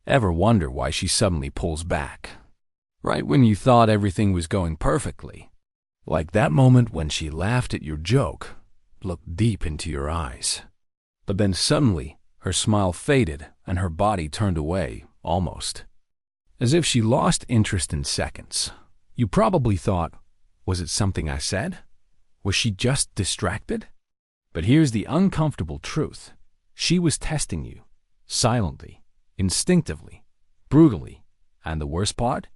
Ever wonder why she suddenly pulls back? Right when you thought everything was going perfectly. Like that moment when she laughed at your joke, looked deep into your eyes. But then suddenly, her smile faded and her body turned away, almost. As if she lost interest in seconds. You probably thought, was it something I said? Was she just distracted? But here's the uncomfortable truth. She was testing you, silently, instinctively, brutally, and the worst part?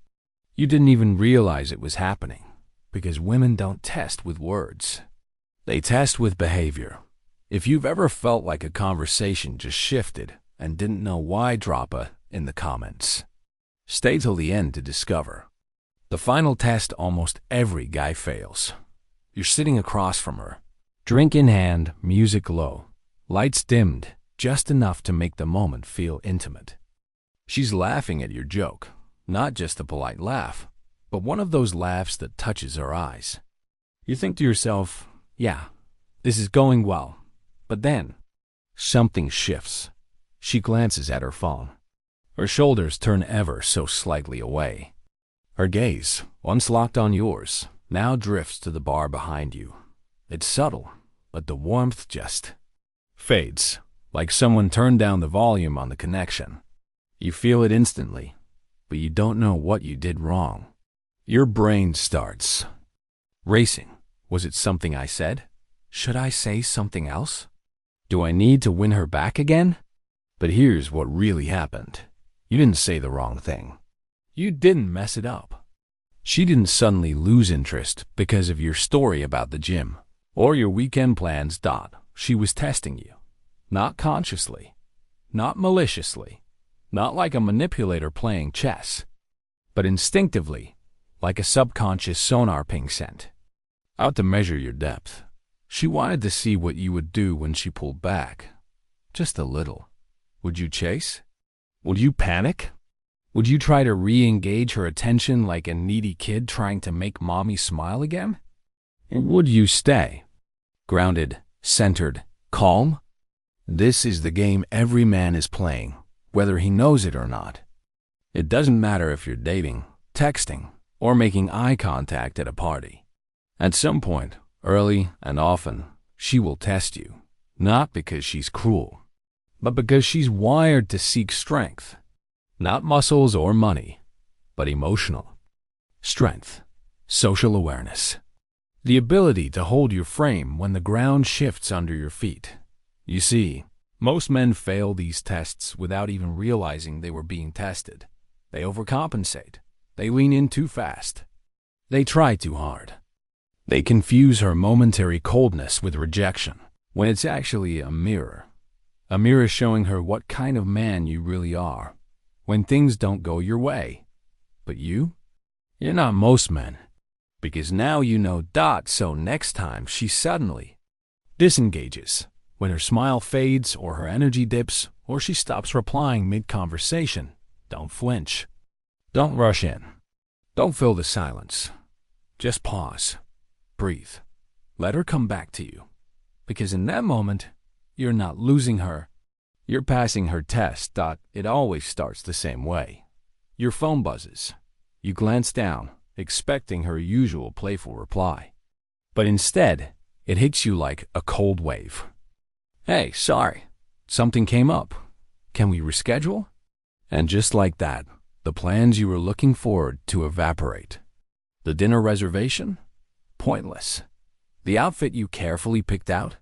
You didn't even realize it was happening, because women don't test with words. They test with behavior. If you've ever felt like a conversation just shifted and didn't know why, drop a in the comments. Stay till the end to discover. The final test almost every guy fails. You're sitting across from her, drink in hand, music low, lights dimmed, just enough to make the moment feel intimate. She's laughing at your joke, not just a polite laugh, but one of those laughs that touches her eyes. You think to yourself, yeah, this is going well. But then, something shifts. She glances at her phone. Her shoulders turn ever so slightly away. Her gaze, once locked on yours, now drifts to the bar behind you. It's subtle, but the warmth just fades, like someone turned down the volume on the connection. You feel it instantly, but you don't know what you did wrong. Your brain starts racing. Was it something I said? Should I say something else? Do I need to win her back again? But here's what really happened. You didn't say the wrong thing. You didn't mess it up. She didn't suddenly lose interest because of your story about the gym or your weekend plans. She was testing you. Not consciously, not maliciously, not like a manipulator playing chess, but instinctively, like a subconscious sonar ping sent out to measure your depth. She wanted to see what you would do when she pulled back. Just a little. Would you chase? Would you panic? Would you try to re-engage her attention like a needy kid trying to make mommy smile again? Or would you stay? Grounded, centered, calm? This is the game every man is playing, whether he knows it or not. It doesn't matter if you're dating, texting, or making eye contact at a party. At some point, early and often, she will test you, not because she's cruel, but because she's wired to seek strength. Not muscles or money, but emotional strength, social awareness, the ability to hold your frame when the ground shifts under your feet. You see, most men fail these tests without even realizing they were being tested. They overcompensate. They lean in too fast. They try too hard. They confuse her momentary coldness with rejection, when it's actually a mirror showing her what kind of man you really are when things don't go your way. But you're not most men, because now you know. So next time she suddenly disengages, when her smile fades or her energy dips or she stops replying mid-conversation, don't flinch. Don't rush in. Don't fill the silence. Just pause. Breathe. Let her come back to you. Because in that moment, you're not losing her. You're passing her test. It always starts the same way. Your phone buzzes. You glance down, expecting her usual playful reply. But instead, it hits you like a cold wave. Hey, sorry. Something came up. Can we reschedule? And just like that, the plans you were looking forward to evaporate. The dinner reservation? Pointless. The outfit you carefully picked out?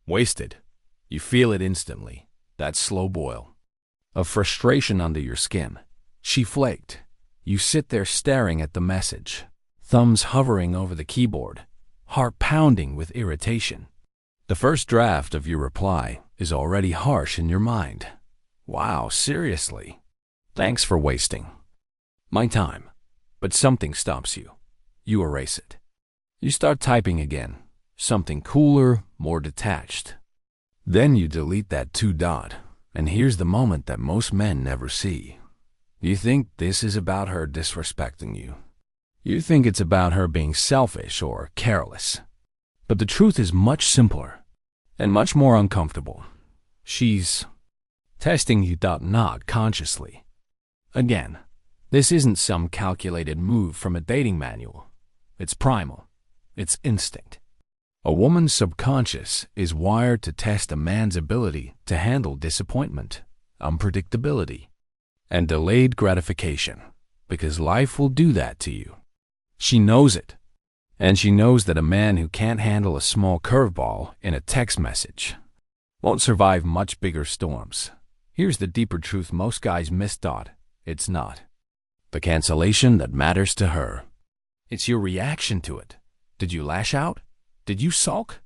Wasted. You feel it instantly. That slow boil of frustration under your skin. She flaked. You sit there staring at the message, thumbs hovering over the keyboard, heart pounding with irritation. The first draft of your reply is already harsh in your mind. Wow, seriously? Thanks for wasting my time. But something stops you. You erase it. You start typing again, something cooler, more detached. Then you delete that two dot, and here's the moment that most men never see. You think this is about her disrespecting you. You think it's about her being selfish or careless. But the truth is much simpler and much more uncomfortable. She's testing you, not consciously, Again, this isn't some calculated move from a dating manual. It's primal. It's instinct. A woman's subconscious is wired to test a man's ability to handle disappointment, unpredictability, and delayed gratification, because life will do that to you. She knows it, and she knows that a man who can't handle a small curveball in a text message won't survive much bigger storms. Here's the deeper truth most guys miss. It's not the cancellation that matters to her. It's your reaction to it. Did you lash out? Did you sulk?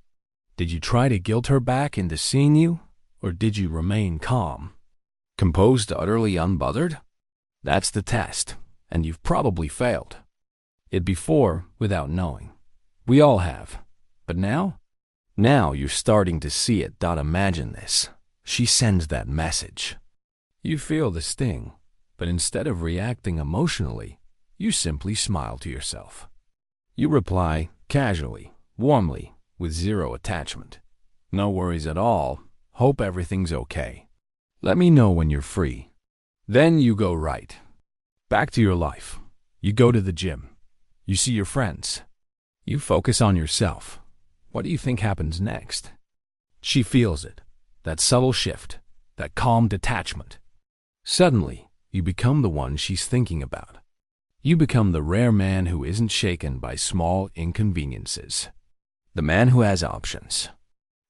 Did you try to guilt her back into seeing you? Or did you remain calm, composed, utterly unbothered? That's the test, and you've probably failed it before without knowing. We all have. But now you're starting to see it. Imagine this. She sends that message. You feel the sting, but instead of reacting emotionally, you simply smile to yourself. You reply casually, warmly, with zero attachment. No worries at all. Hope everything's okay. Let me know when you're free. Then you go right back to your life. You go to the gym. You see your friends. You focus on yourself. What do you think happens next? She feels it. That subtle shift. That calm detachment. Suddenly, you become the one she's thinking about. You become the rare man who isn't shaken by small inconveniences. The man who has options.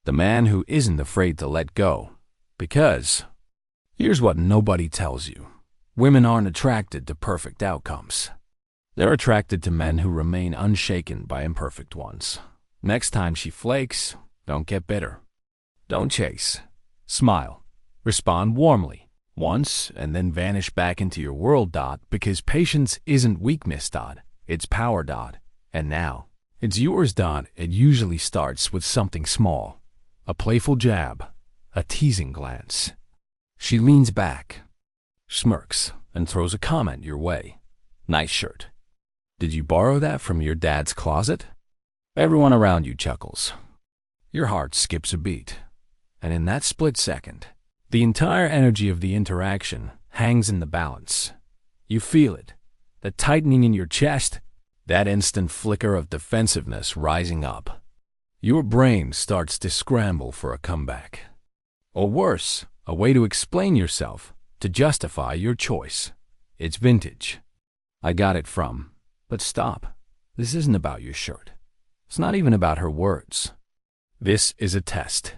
The man who isn't afraid to let go. Because here's what nobody tells you. Women aren't attracted to perfect outcomes. They're attracted to men who remain unshaken by imperfect ones. Next time she flakes, don't get bitter. Don't chase. Smile. Respond warmly. Once and then vanish back into your world. Because patience isn't weakness. It's power. And now, it's yours. It usually starts with something small. A playful jab. A teasing glance. She leans back, smirks, and throws a comment your way. Nice shirt. Did you borrow that from your dad's closet? Everyone around you chuckles. Your heart skips a beat. And in that split second, the entire energy of the interaction hangs in the balance. You feel it, the tightening in your chest, that instant flicker of defensiveness rising up. Your brain starts to scramble for a comeback. Or worse, a way to explain yourself, to justify your choice. It's vintage. I got it from. But stop. This isn't about your shirt. It's not even about her words. This is a test.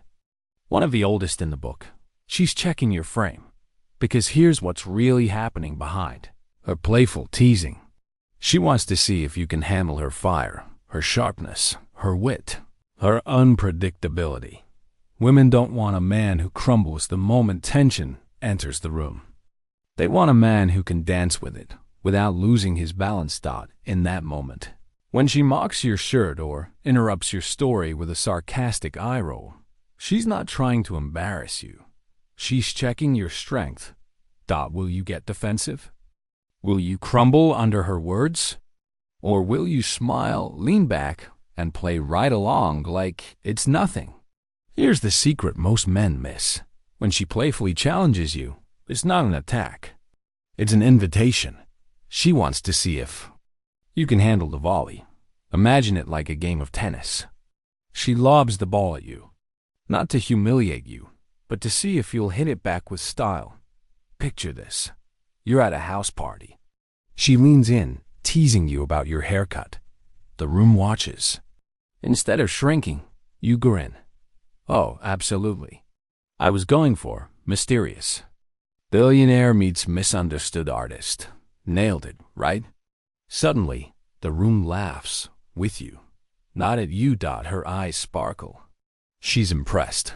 One of the oldest in the book. She's checking your frame. Because here's what's really happening behind her playful teasing. She wants to see if you can handle her fire, her sharpness, her wit, her unpredictability. Women don't want a man who crumbles the moment tension enters the room. They want a man who can dance with it without losing his balance. In that moment, when she mocks your shirt or interrupts your story with a sarcastic eye roll, she's not trying to embarrass you. She's checking your strength. Will you get defensive? Will you crumble under her words? Or will you smile, lean back, and play right along like it's nothing? Here's the secret most men miss. When she playfully challenges you, it's not an attack. It's an invitation. She wants to see if you can handle the volley. Imagine it like a game of tennis. She lobs the ball at you, not to humiliate you, but to see if you'll hit it back with style. Picture this. You're at a house party. She leans in, teasing you about your haircut. The room watches. Instead of shrinking, you grin. Oh, absolutely. I was going for mysterious. Billionaire meets misunderstood artist. Nailed it, right? Suddenly, the room laughs with you. Not at you. Her eyes sparkle. She's impressed.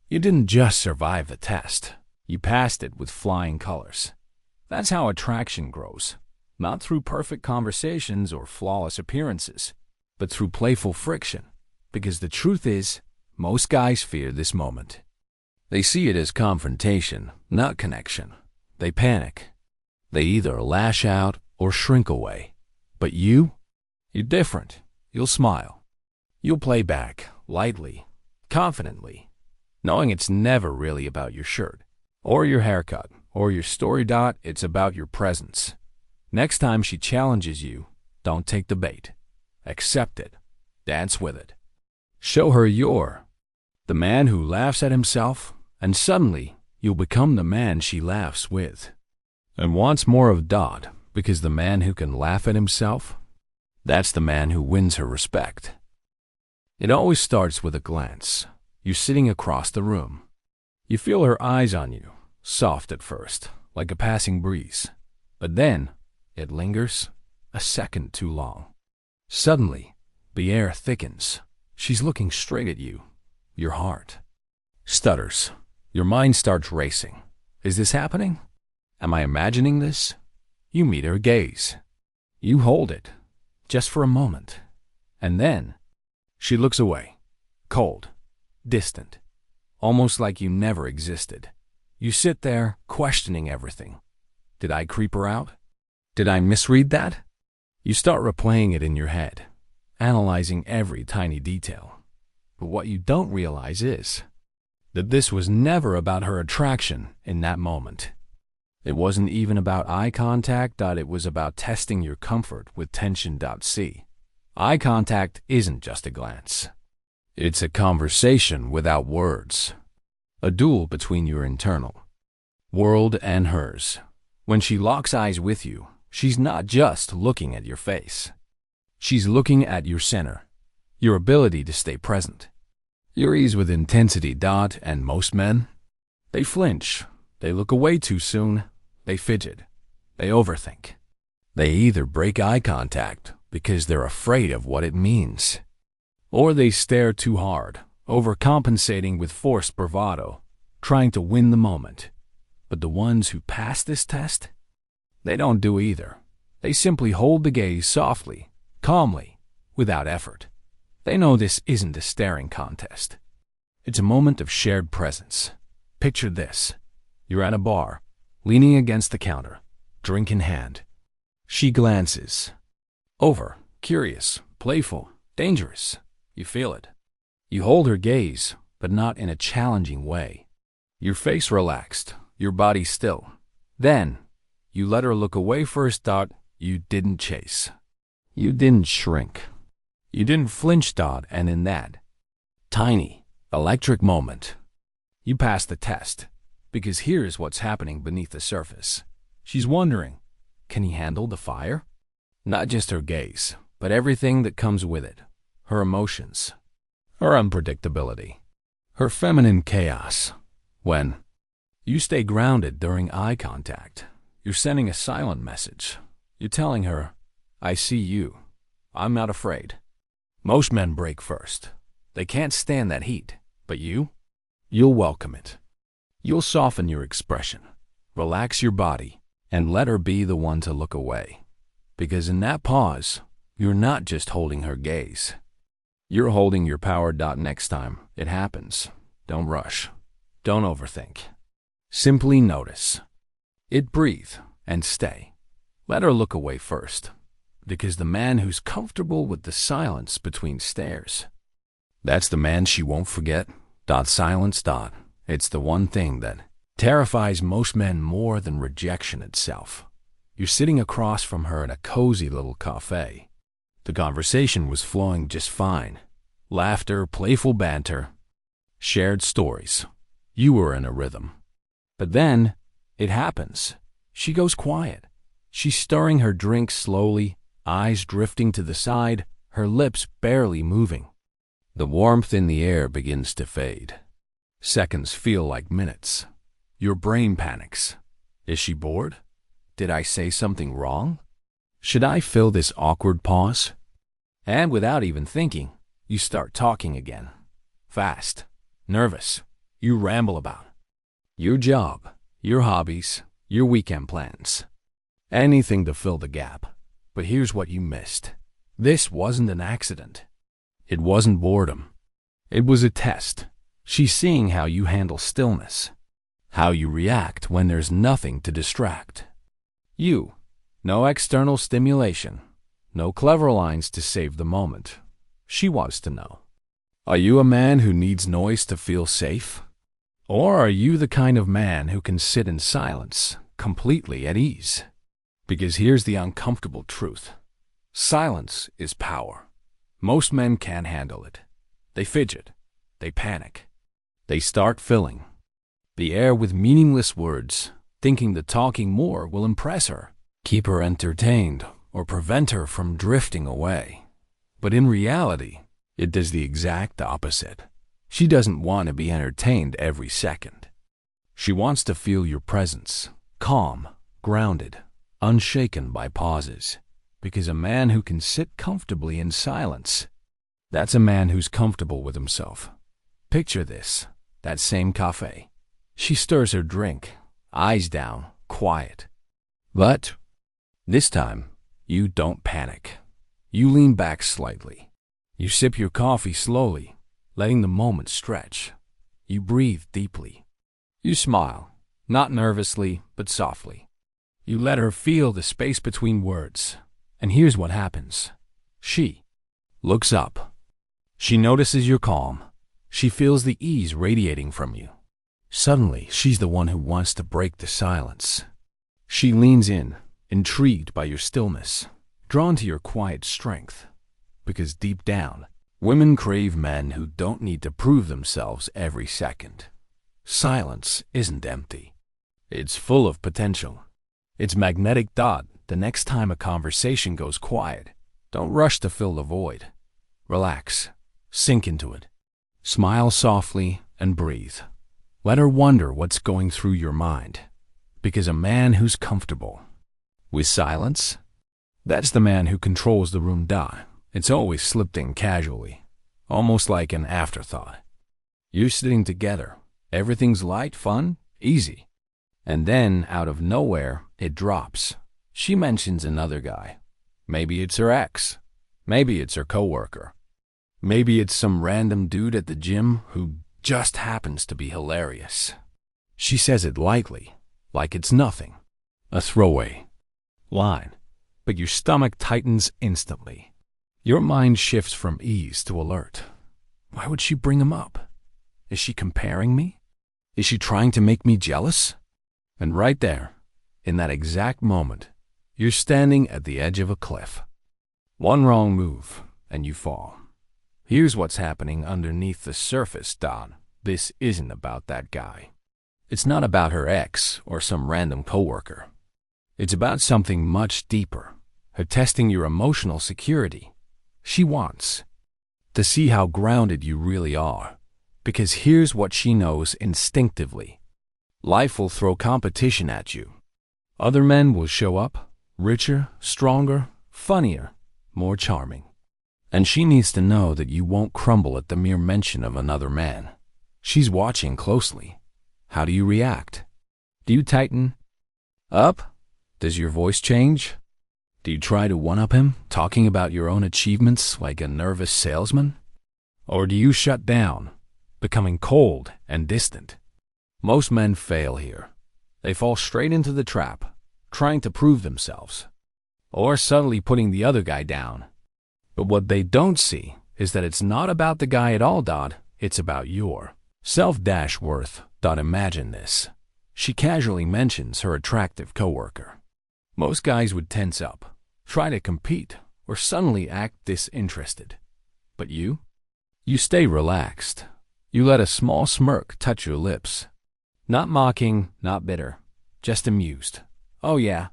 You didn't just survive the test. You passed it with flying colors. That's how attraction grows. Not through perfect conversations or flawless appearances, but through playful friction. Because the truth is, most guys fear this moment. They see it as confrontation, not connection. They panic. They either lash out or shrink away. But you're different. You'll smile. You'll play back, lightly, confidently, knowing it's never really about your shirt, or your haircut, or your story. It's about your presence. Next time she challenges you, don't take the bait. Accept it. Dance with it. Show her you're the man who laughs at himself, and suddenly you'll become the man she laughs with. And wants more of Dot, because the man who can laugh at himself, that's the man who wins her respect. It always starts with a glance. You're sitting across the room. You feel her eyes on you, soft at first, like a passing breeze. But then, it lingers a second too long. Suddenly, the air thickens. She's looking straight at you. Your heart stutters. Your mind starts racing. Is this happening? Am I imagining this? You meet her gaze. You hold it, just for a moment. And then, she looks away, cold, distant, almost like you never existed. You sit there, questioning everything. Did I creep her out? Did I misread that? You start replaying it in your head, analyzing every tiny detail. But what you don't realize is that this was never about her attraction in that moment. It wasn't even about eye contact. It was about testing your comfort with tension. See, eye contact isn't just a glance. It's a conversation without words, a duel between your internal world and hers. When she locks eyes with you, she's not just looking at your face. She's looking at your center, your ability to stay present, your ease with intensity. And most men, they flinch, they look away too soon, they fidget, they overthink. They either break eye contact because they're afraid of what it means, or they stare too hard, overcompensating with forced bravado, trying to win the moment. But the ones who pass this test, they don't do either. They simply hold the gaze softly, calmly, without effort. They know this isn't a staring contest. It's a moment of shared presence. Picture this. You're at a bar, leaning against the counter, drink in hand. She glances over, curious, playful, dangerous. You feel it. You hold her gaze, but not in a challenging way. Your face relaxed, your body still. Then, you let her look away first. You didn't chase. You didn't shrink. You didn't flinch. And in that tiny, electric moment, you passed the test. Because here's what's happening beneath the surface. She's wondering, can he handle the fire? Not just her gaze, but everything that comes with it. Her emotions, her unpredictability, her feminine chaos. When you stay grounded during eye contact, you're sending a silent message. You're telling her, I see you. I'm not afraid. Most men break first. They can't stand that heat. But you'll welcome it. You'll soften your expression, relax your body, and let her be the one to look away. Because in that pause, you're not just holding her gaze. You're holding your power. Next time it happens, don't rush. Don't overthink. Simply notice it, breathe, and stay. Let her look away first. Because the man who's comfortable with the silence between stares, that's the man she won't forget. Silence. It's the one thing that terrifies most men more than rejection itself. You're sitting across from her in a cozy little cafe. The conversation was flowing just fine. Laughter, playful banter, shared stories. You were in a rhythm. But then, it happens. She goes quiet. She's stirring her drink slowly, eyes drifting to the side, her lips barely moving. The warmth in the air begins to fade. Seconds feel like minutes. Your brain panics. Is she bored? Did I say something wrong? Should I fill this awkward pause? And without even thinking, you start talking again. Fast, nervous. You ramble about your job, your hobbies, your weekend plans. Anything to fill the gap. But here's what you missed. This wasn't an accident. It wasn't boredom. It was a test. She's seeing how you handle stillness, how you react when there's nothing to distract. No external stimulation, no clever lines to save the moment. She wants to know, are you a man who needs noise to feel safe? Or are you the kind of man who can sit in silence, completely at ease? Because here's the uncomfortable truth. Silence is power. Most men can't handle it. They fidget. They panic. They start filling the air with meaningless words, thinking that talking more will impress her, keep her entertained, or prevent her from drifting away. But in reality, it does the exact opposite. She doesn't want to be entertained every second. She wants to feel your presence, calm, grounded, unshaken by pauses. Because a man who can sit comfortably in silence, that's a man who's comfortable with himself. Picture this, that same cafe. She stirs her drink, eyes down, quiet. But this time, you don't panic. You lean back slightly. You sip your coffee slowly, letting the moment stretch. You breathe deeply. You smile, not nervously, but softly. You let her feel the space between words. And here's what happens. She looks up. She notices you're calm. She feels the ease radiating from you. Suddenly, she's the one who wants to break the silence. She leans in, intrigued by your stillness, drawn to your quiet strength. Because deep down, women crave men who don't need to prove themselves every second. Silence isn't empty. It's full of potential. It's magnetic. The next time a conversation goes quiet, don't rush to fill the void. Relax. Sink into it. Smile softly and breathe. Let her wonder what's going through your mind. Because a man who's comfortable with silence, that's the man who controls the room. It's always slipped in casually, almost like an afterthought. You're sitting together. Everything's light, fun, easy. And then, out of nowhere, it drops. She mentions another guy. Maybe it's her ex. Maybe it's her coworker. Maybe it's some random dude at the gym who just happens to be hilarious. She says it lightly, like it's nothing. A throwaway line. But your stomach tightens instantly. Your mind shifts from ease to alert. Why would she bring him up? Is she comparing me? Is she trying to make me jealous? And right there, in that exact moment, you're standing at the edge of a cliff. One wrong move, and you fall. Here's what's happening underneath the surface, Don. This isn't about that guy. It's not about her ex or some random coworker. It's about something much deeper. Her testing your emotional security. She wants to see how grounded you really are. Because here's what she knows instinctively. Life will throw competition at you. Other men will show up, richer, stronger, funnier, more charming. And she needs to know that you won't crumble at the mere mention of another man. She's watching closely. How do you react? Do you tighten up? Does your voice change? Do you try to one-up him, talking about your own achievements like a nervous salesman? Or do you shut down, becoming cold and distant? Most men fail here. They fall straight into the trap, trying to prove themselves, or subtly putting the other guy down. But what they don't see is that it's not about the guy at all, it's about your self-worth. Imagine this. She casually mentions her attractive coworker. Most guys would tense up, try to compete, or suddenly act disinterested. But you stay relaxed. You let a small smirk touch your lips. Not mocking, not bitter, just amused. Oh yeah.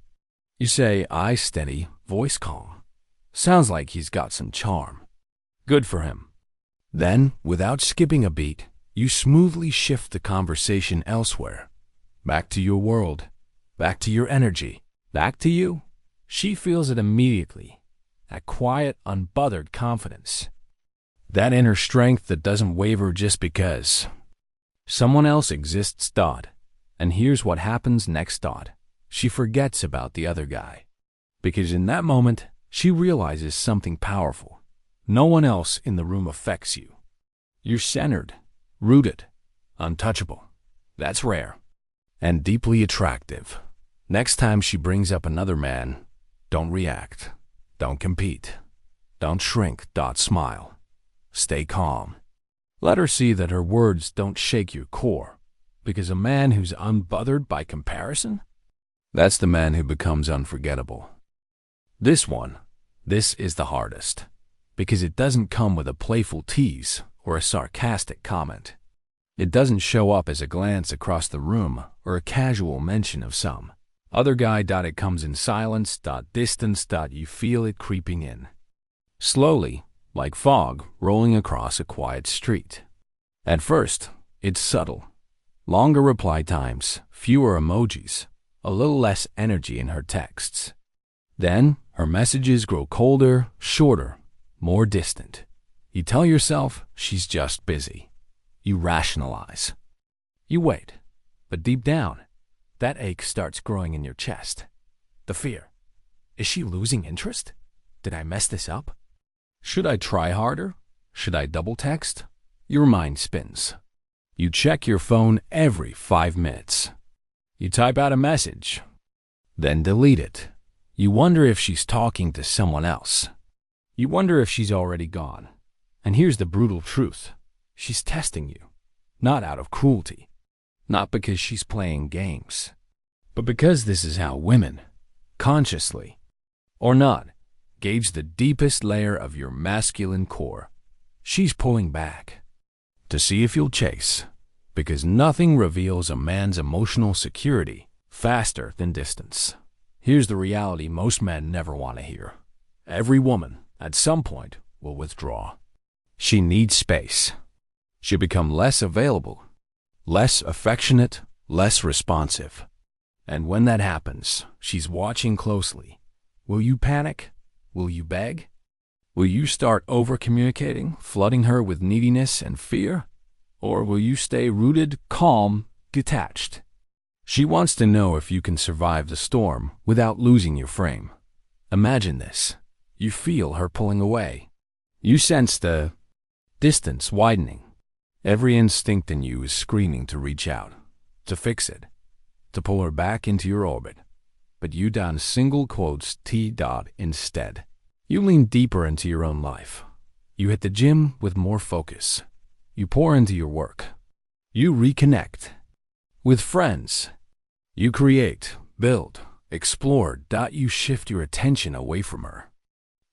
You say, eyes steady, voice calm. Sounds like he's got some charm. Good for him. Then, without skipping a beat, you smoothly shift the conversation elsewhere. Back to your world. Back to your energy. Back to you. She feels it immediately. That quiet, unbothered confidence. That inner strength that doesn't waver just because someone else exists. And here's what happens next. She forgets about the other guy. Because in that moment, she realizes something powerful. No one else in the room affects you. You're centered, rooted, untouchable. That's rare. And deeply attractive. Next time she brings up another man, don't react. Don't compete. Don't shrink. Smile. Stay calm. Let her see that her words don't shake your core. Because a man who's unbothered by comparison? That's the man who becomes unforgettable. This is the hardest. Because it doesn't come with a playful tease or a sarcastic comment. It doesn't show up as a glance across the room or a casual mention of some other guy. It comes in silence, distance. You feel it creeping in. Slowly, like fog rolling across a quiet street. At first, it's subtle. Longer reply times, fewer emojis, a little less energy in her texts. Then, her messages grow colder, shorter, more distant. You tell yourself she's just busy. You rationalize. You wait. But deep down, that ache starts growing in your chest. The fear. Is she losing interest? Did I mess this up? Should I try harder? Should I double text? Your mind spins. You check your phone every 5 minutes. You type out a message, then delete it. You wonder if she's talking to someone else. You wonder if she's already gone. And here's the brutal truth. She's testing you, not out of cruelty, not because she's playing games, but because this is how women, consciously or not, gauge the deepest layer of your masculine core. She's pulling back to see if you'll chase, because nothing reveals a man's emotional security faster than distance. Here's the reality most men never want to hear. Every woman, at some point, will withdraw. She needs space. She'll become less available, less affectionate, less responsive. And when that happens, she's watching closely. Will you panic? Will you beg? Will you start over-communicating, flooding her with neediness and fear? Or will you stay rooted, calm, detached? She wants to know if you can survive the storm without losing your frame. Imagine this. You feel her pulling away. You sense the distance widening. Every instinct in you is screaming to reach out, to fix it, to pull her back into your orbit. But you down single quotes T. instead. You lean deeper into your own life. You hit the gym with more focus. You pour into your work. You reconnect with friends. You create, build, explore. You shift your attention away from her.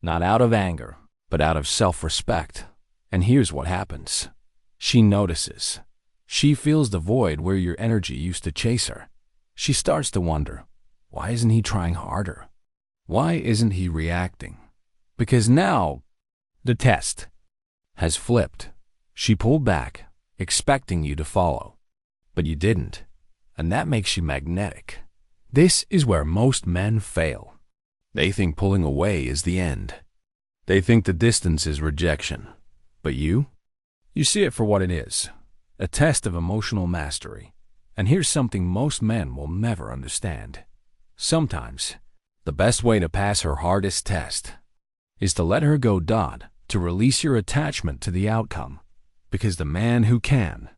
Not out of anger, but out of self-respect. And here's what happens. She notices. She feels the void where your energy used to chase her. She starts to wonder, why isn't he trying harder? Why isn't he reacting? Because now, the test has flipped. She pulled back, expecting you to follow. But you didn't. And that makes you magnetic. This is where most men fail. They think pulling away is the end. They think the distance is rejection. But you see it for what it is, a test of emotional mastery. And here's something most men will never understand. Sometimes, the best way to pass her hardest test is to let her go. To release your attachment to the outcome. Because the man who can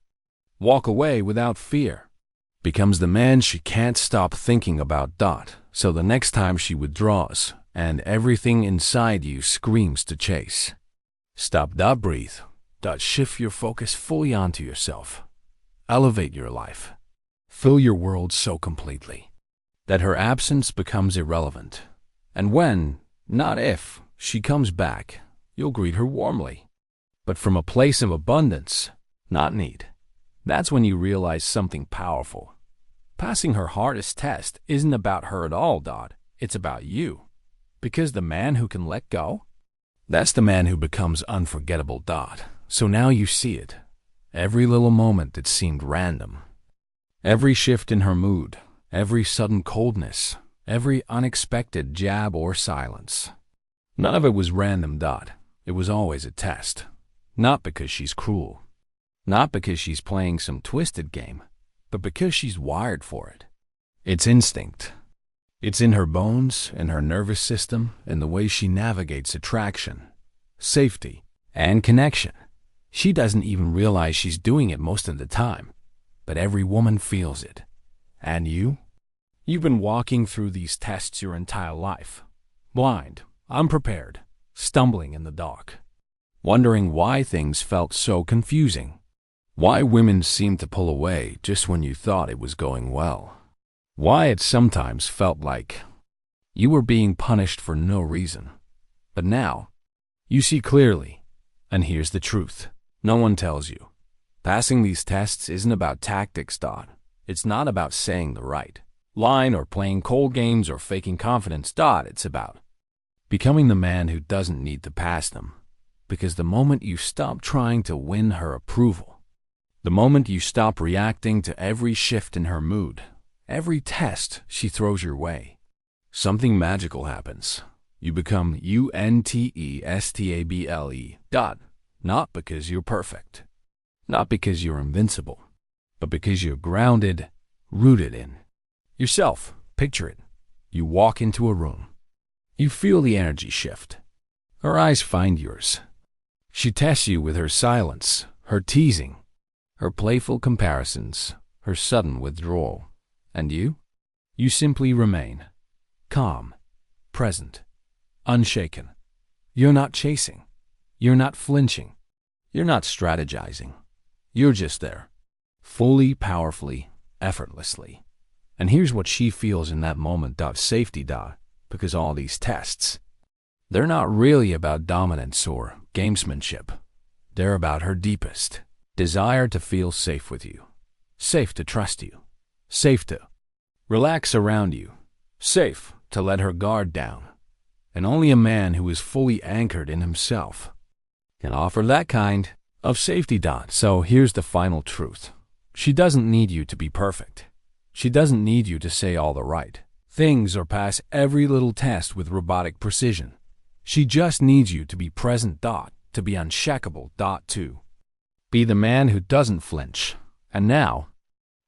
walk away without fear becomes the man she can't stop thinking about. So the next time she withdraws and everything inside you screams to chase, stop. Breathe. Shift your focus fully onto yourself. Elevate your life. Fill your world so completely that her absence becomes irrelevant. And when, not if, she comes back, you'll greet her warmly. But from a place of abundance, not need. That's when you realize something powerful. Passing her hardest test isn't about her at all. It's about you. Because the man who can let go, that's the man who becomes unforgettable. So now you see it. Every little moment that seemed random. Every shift in her mood. Every sudden coldness. Every unexpected jab or silence. None of it was random. It was always a test. Not because she's cruel. Not because she's playing some twisted game. But because she's wired for it. It's instinct. It's in her bones, in her nervous system, in the way she navigates attraction, safety, and connection. She doesn't even realize she's doing it most of the time, but every woman feels it. And you? You've been walking through these tests your entire life, blind, unprepared, stumbling in the dark, wondering why things felt so confusing. Why women seem to pull away just when you thought it was going well. Why it sometimes felt like you were being punished for no reason. But now, you see clearly, and here's the truth. No one tells you. Passing these tests isn't about tactics, Dot. It's not about saying the right line or playing cold games or faking confidence, Dot. It's about becoming the man who doesn't need to pass them. Because the moment you stop trying to win her approval, the moment you stop reacting to every shift in her mood, every test she throws your way, something magical happens. You become unsstable. Dot. Not because you're perfect, not because you're invincible, but because you're grounded, rooted in yourself. Picture it. You walk into a room. You feel the energy shift. Her eyes find yours. She tests you with her silence, her teasing, her playful comparisons, her sudden withdrawal. And you? You simply remain. Calm, present, unshaken. You're not chasing. You're not flinching. You're not strategizing. You're just there. Fully, powerfully, effortlessly. And here's what she feels in that moment. Safety. Because all these tests, they're not really about dominance or gamesmanship. They're about her deepest desire to feel safe with you. Safe to trust you. Safe to relax around you. Safe to let her guard down. And only a man who is fully anchored in himself can offer that kind of safety. So here's the final truth. She doesn't need you to be perfect. She doesn't need you to say all the right things or pass every little test with robotic precision. She just needs you to be present. To be unshakable. To be the man who doesn't flinch. And now,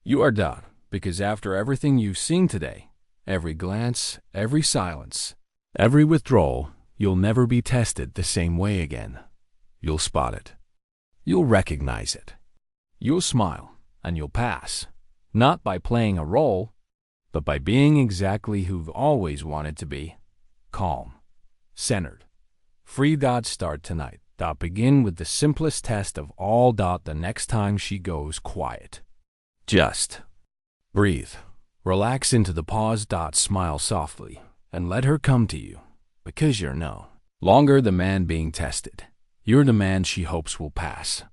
you are done. Because after everything you've seen today, every glance, every silence, every withdrawal, you'll never be tested the same way again. You'll spot it. You'll recognize it. You'll smile, and you'll pass. Not by playing a role, but by being exactly who you've always wanted to be. Calm, centered, free. Start tonight. Begin with the simplest test of all. The next time she goes quiet, just breathe. Relax into the pause. Smile softly, and let her come to you. Because you're no longer the man being tested. You're the man she hopes will pass.